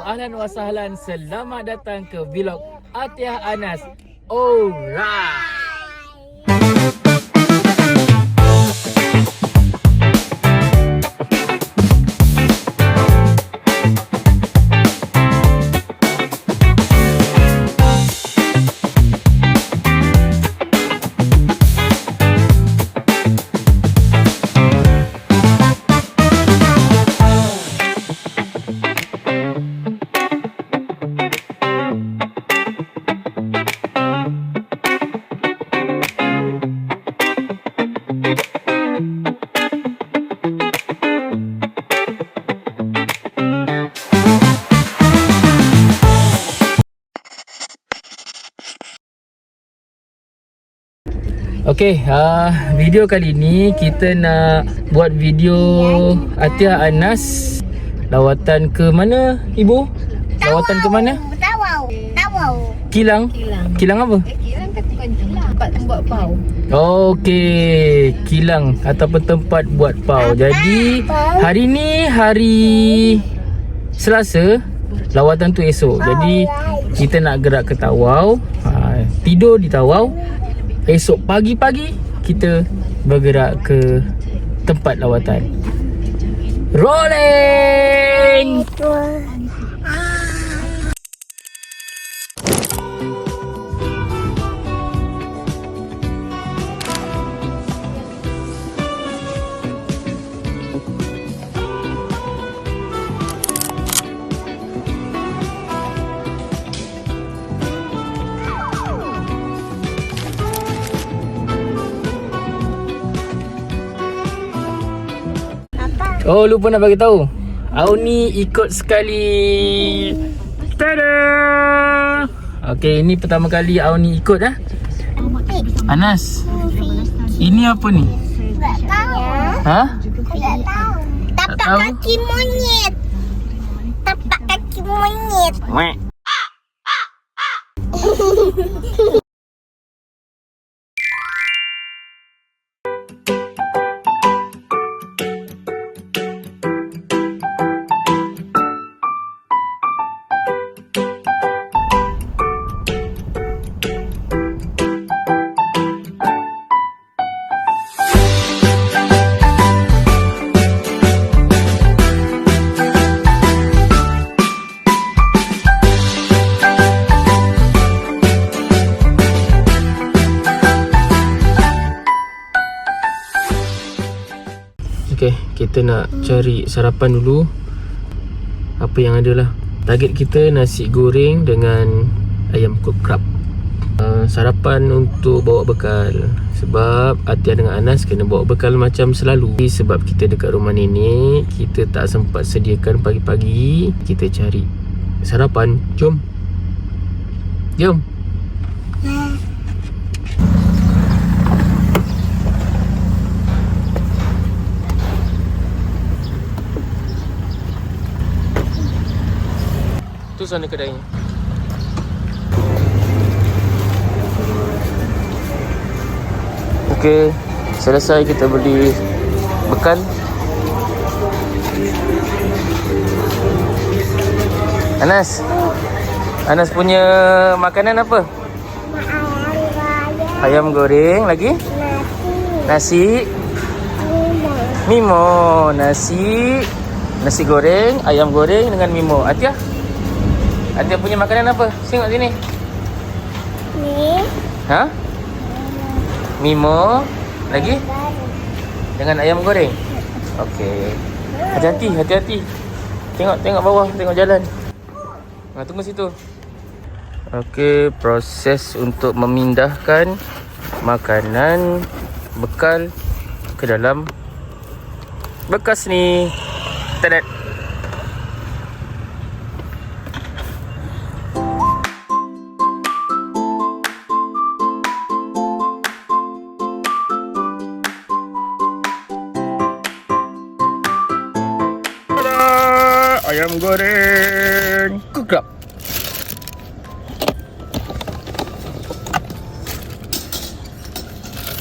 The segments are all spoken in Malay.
ahlan wa sahlan. Selamat datang ke vlog Athiah Anas. Alright. Okey, video kali ni kita nak buat video Athiah Anas lawatan ke mana, Ibu? Lawatan ke mana? Tawau. Kilang. Kilang apa? Kilang kan bukan kilang. Tempat buat pau. Okey, kilang ataupun tempat buat pau. Jadi hari ni hari Selasa, lawatan tu esok. Jadi kita nak gerak ke Tawau, tidur di Tawau. Esok pagi-pagi kita bergerak ke tempat lawatan. Rolling! Oh, lupa nak bagi tahu. Auni ikut sekali. Tada! Okey, ini pertama kali Auni ikut dah. Anas, ini apa ni? Tak tahu. Ha? Tak tahu. Tapak kaki monyet. Tapak kaki monyet. Wek. Okay, kita nak cari sarapan dulu. Apa yang ada lah. Target kita nasi goreng dengan ayam krab. Sarapan untuk bawa bekal. Sebab Athiah dengan Anas kena bawa bekal macam selalu. Sebab kita dekat rumah nenek, kita tak sempat sediakan pagi-pagi. Kita cari sarapan. Jom. Jom. Tu sana kedainya. Okey, selesai kita beli bekal. Anas punya makanan apa? Ayam goreng, lagi? Nasi. Mimo, nasi goreng, ayam goreng dengan mimo. Athiah punya makanan apa? Tengok sini. Ni. Ha? Mimo. Lagi? Dengan ayam goreng. Okey. Hati-hati. Tengok bawah, tengok jalan. Tunggu situ. Okey, proses untuk memindahkan makanan bekal ke dalam bekas ni. Tadat. Ayam goreng krab.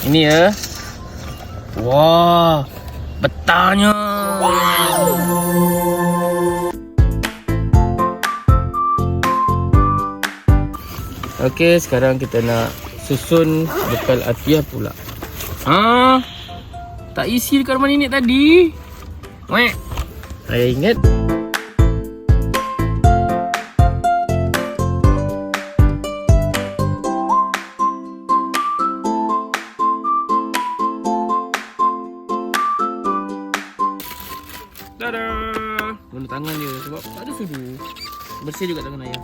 Ini ya. Wah, betahnya. Wow. Okey, sekarang kita nak susun bekal Atiyah pula. Tak isi dekat rumah nenek tadi. Weh. Saya ingat. Tada. Guna tangan dia sebab tak ada sudu. Bersih juga tangan ayah.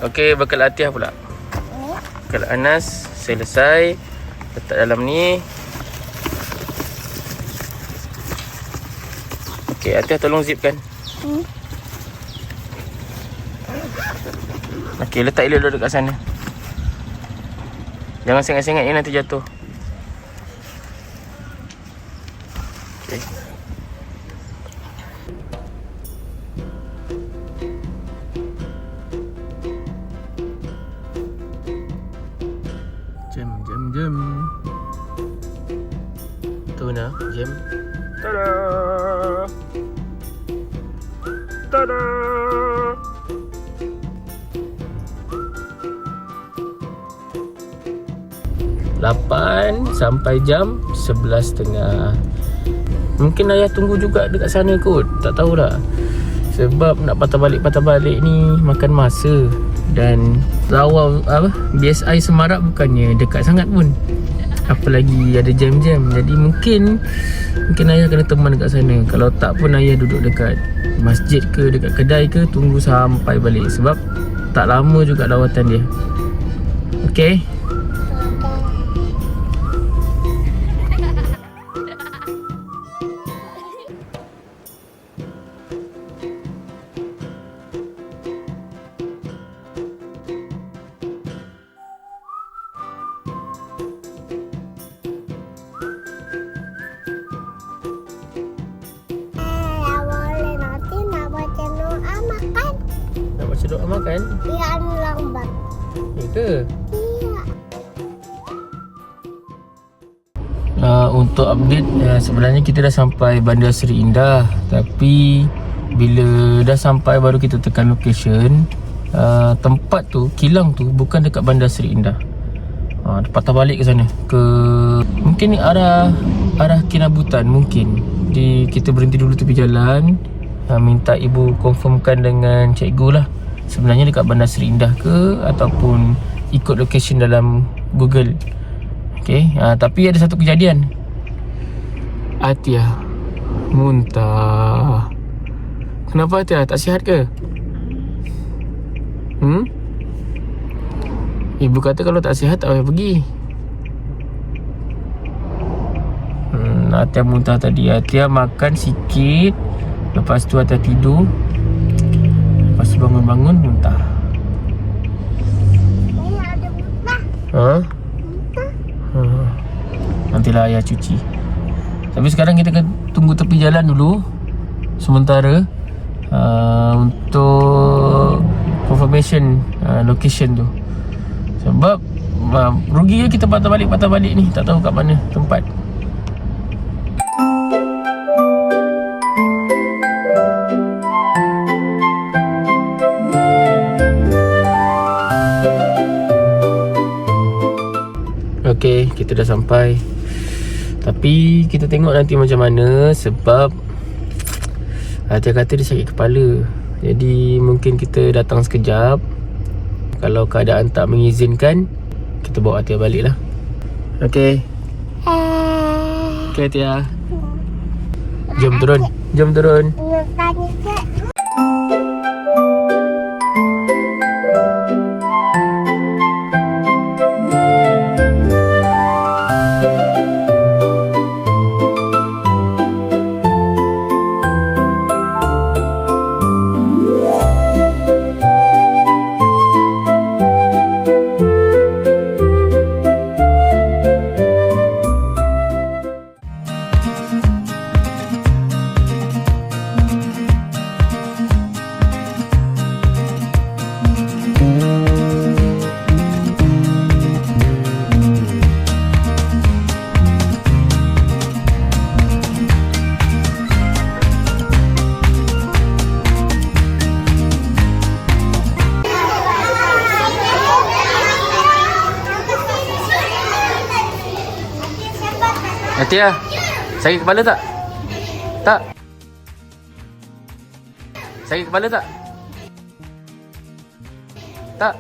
Okey, bekal Atiyah pula. Bekal Anas selesai. Letak dalam ni. Okey, Atiyah tolong zipkan. Okey, letak elok dekat sana. Jangan sengat-sengat nanti jatuh. Okey. Jam. Tu nak jam. Tada. Tada. Lapan sampai jam 11.30. Mungkin ayah tunggu juga dekat sana kot. Tak tahulah. Sebab nak patah balik ni makan masa. Dan lawa BSI Semarak bukannya dekat sangat pun. Apalagi ada jam-jam. Jadi mungkin ayah kena teman dekat sana. Kalau tak pun ayah duduk dekat masjid ke, dekat kedai ke, tunggu sampai balik. Sebab tak lama juga lawatan dia. Okey. Nak baca doa makan? Biar lambat. Ya ke? Iya. Untuk update, sebenarnya kita dah sampai Bandar Seri Indah. Tapi bila dah sampai baru kita tekan location. Tempat tu, kilang tu bukan dekat Bandar Seri Indah. Patah balik ke sana. Mungkin ni arah Kinabutan mungkin. Jadi kita berhenti dulu tepi jalan. Minta ibu confirmkan dengan cikgu lah. Sebenarnya dekat Bandar Seri Indah ke ataupun ikut location dalam Google. Okey, tapi ada satu kejadian. Atiyah muntah. Kenapa Atiyah? Tak sihat ke? Ibu kata kalau tak sihat tak payah pergi. Atiyah muntah tadi. Atiyah makan sikit. Lepas tu Atiyah tidur. Lepas tu bangun-bangun muntah. Ayah ada muntah. Nantilah ayah cuci. Tapi sekarang kita akan tunggu tepi jalan dulu sementara untuk confirmation location tu. Sebab rugi je kita patah balik ni. Tak tahu kat mana tempat. Okey, kita dah sampai. Tapi kita tengok nanti macam mana. Sebab Atiyah kata dia sakit kepala. Jadi mungkin kita datang sekejap. Kalau keadaan tak mengizinkan, kita bawa Atiyah balik lah. Okey. Okey Atiyah. Jom turun. Nak tanya ke? Atia, sakit kepala tak? Tak? Sakit kepala tak? Tak?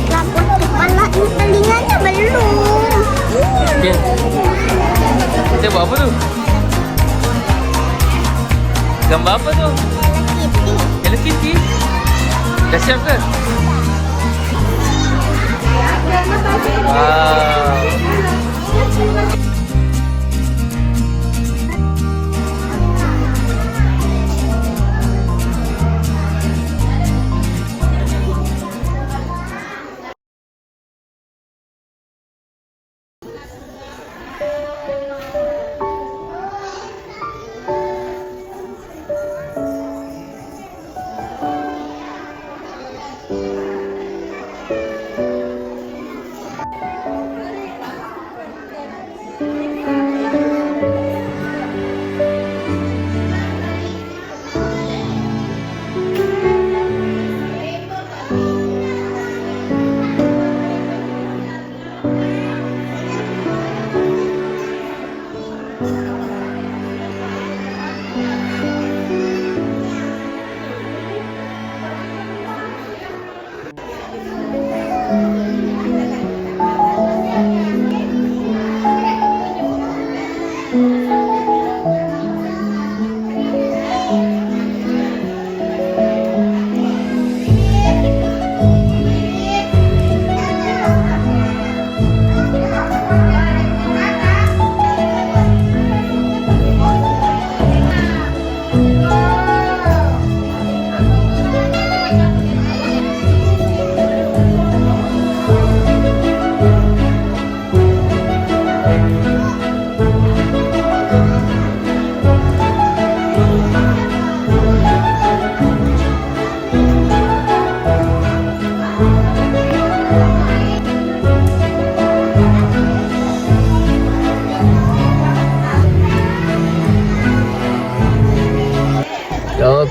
Lapor kepala ni telinganya belum. Okay. Kita buat apa tu? Gambar apa tu? Hello Kitty. Dah siap ke? Wow.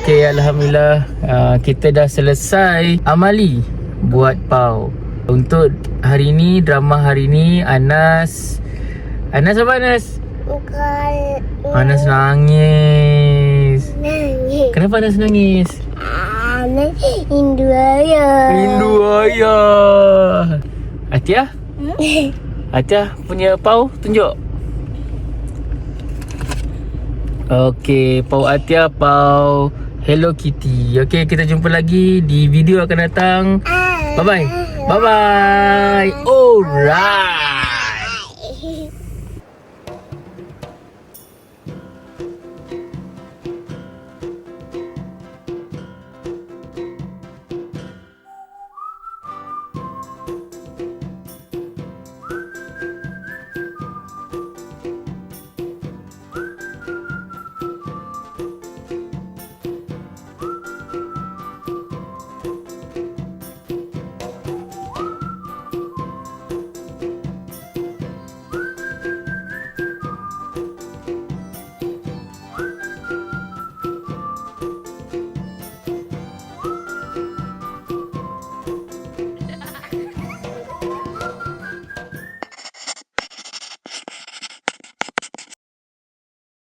Okey, Alhamdulillah kita dah selesai amali buat pau. Untuk hari ni, drama hari ni, Anas apa Anas? Bukan. Anas nangis. Nangis. Kenapa Anas nangis? Rindu ayah. Rindu ayah. Atia? Atia punya pau tunjuk. Okey, pau Atia, pau Hello Kitty. Okey, kita jumpa lagi di video akan datang. Bye bye. Bye bye. Alright.